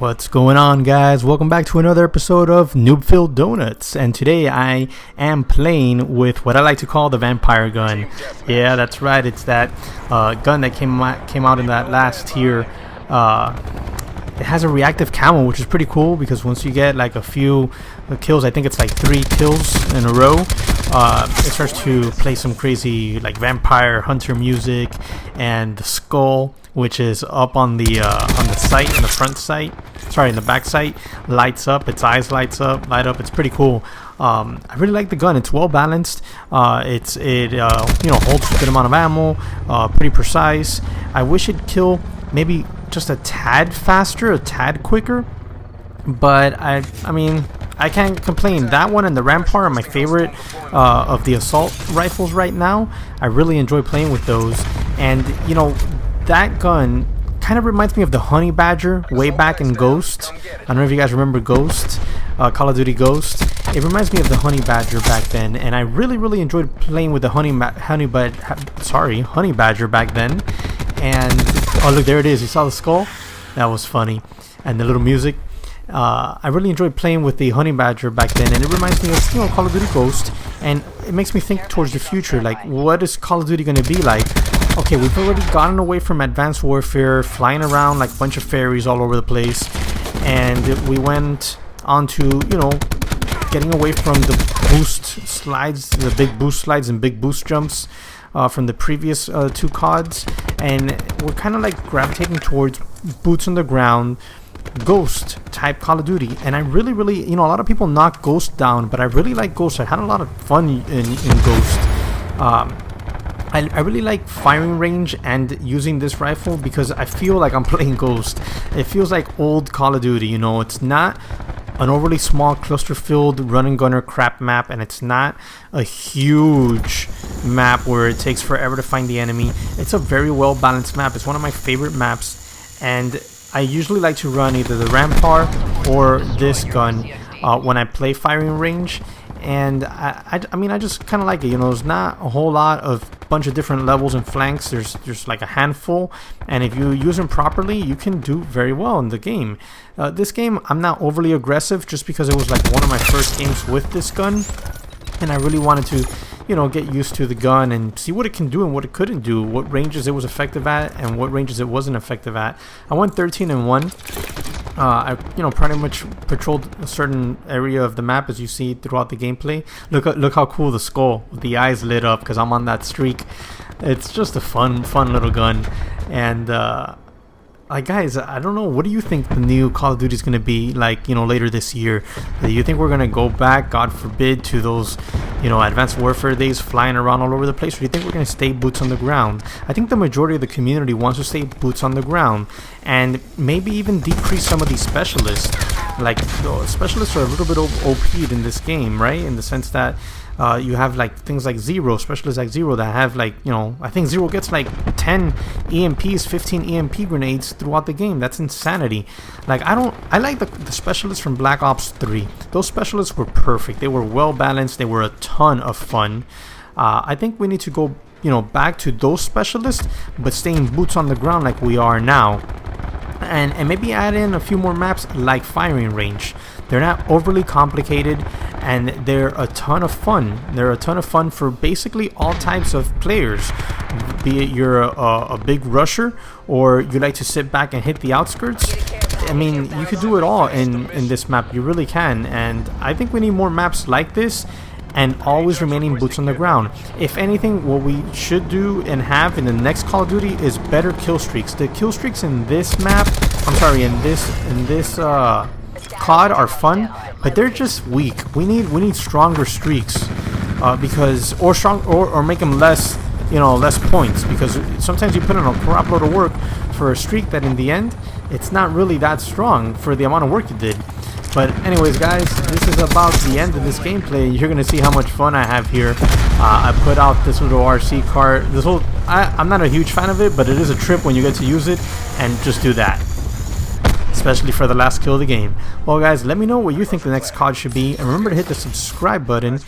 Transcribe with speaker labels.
Speaker 1: What's going on, guys? Welcome back to another episode of Noobfield Donuts, and today I am playing with what I like to call the vampire gun. Yeah, that's right, it's that gun that came out in that last tier. It has a reactive camo, which is pretty cool because once you get like a few kills, I think it's like 3 kills in a row, it starts to play some crazy like vampire hunter music, and the skull, which is up on the sight, in the front sight, sorry, in the back sight, lights up. Its eyes light up. It's pretty cool. I really like the gun. It's well balanced. It holds a good amount of ammo. Pretty precise. I wish it'd kill maybe just a tad faster, a tad quicker. But I mean, I can't complain. That one and the Rampart are my favorite of the assault rifles right now. I really enjoy playing with those, and you know, that gun kind of reminds me of the Honey Badger way back in Ghost. I don't know if you guys remember Ghost, Call of Duty Ghost. It reminds me of the Honey Badger back then, and I really enjoyed playing with the Honey Badger back then. And oh, look, there it is. You saw the skull? That was funny. And the little music. I really enjoyed playing with the Honey Badger back then, and it reminds me of, you know, Call of Duty Ghost, and it makes me think towards the future, like, what is Call of Duty going to be like? Okay, we've already gotten away from Advanced Warfare, flying around like a bunch of fairies all over the place, and we went on to, you know, getting away from the boost slides, the big boost slides and big boost jumps from the previous 2 CODs, and we're kind of like gravitating towards boots on the ground, Ghost type Call of Duty. And I really, you know, a lot of people knock Ghost down, but I really like Ghost. I had a lot of fun in Ghost. I really like firing range and using this rifle because I feel like I'm playing Ghost. It feels like old Call of Duty, you know. It's not an overly small cluster-filled run-and-gunner crap map, and it's not a huge map where it takes forever to find the enemy. It's a very well-balanced map. It's one of my favorite maps, and I usually like to run either the Rampart or this gun when I play firing range. And I mean, I just kind of like it, you know. There's not a whole lot of bunch of different levels and flanks. There's like a handful, and if you use them properly, you can do very well in the game. This game, I'm not overly aggressive just because it was like one of my first games with this gun, and I really wanted to, you know, get used to the gun and see what it can do and what it couldn't do, what ranges it was effective at and what ranges it wasn't effective at. I went 13-1. I, you know, pretty much patrolled a certain area of the map, as you see throughout the gameplay. Look how cool the skull with the eyes lit up because I'm on that streak. It's just a fun little gun. And like, guys, I don't know, what do you think the new Call of Duty is going to be like, you know, later this year? Do you think we're going to go back, God forbid, to those, you know, Advanced Warfare days, flying around all over the place, or do you think we're going to stay boots on the ground? I think the majority of the community wants to stay boots on the ground, and maybe even decrease some of these specialists. Like, specialists are a little bit OP'd in this game, right? In the sense that you have like things like Zero, specialists like Zero that have like, you know, I think Zero gets like 10 EMPs, 15 EMP grenades throughout the game. That's insanity. Like, I like the specialists from Black Ops 3. Those specialists were perfect. They were well balanced. They were a ton of fun. I think we need to go, you know, back to those specialists, but staying boots on the ground like we are now. And maybe add in a few more maps like firing range. They're not overly complicated, and they're a ton of fun. They're a ton of fun for basically all types of players. Be it you're a big rusher, or you like to sit back and hit the outskirts. I mean, you could do it all in this map. You really can. And I think we need more maps like this, and always remaining boots on the ground. If anything, what we should do and have in the next Call of Duty is better kill streaks. The kill streaks in this map, in this COD are fun, but they're just weak. We need stronger streaks, because or make them less, you know, less points, because sometimes you put in a crap load of work for a streak that in the end it's not really that strong for the amount of work you did. But anyways, guys, this is about the end of this gameplay. You're gonna see how much fun I have here. I put out this little RC car. I'm not a huge fan of it, but it is a trip when you get to use it and just do that, especially for the last kill of the game. Well, guys, let me know what you think the next COD should be, and remember to hit the subscribe button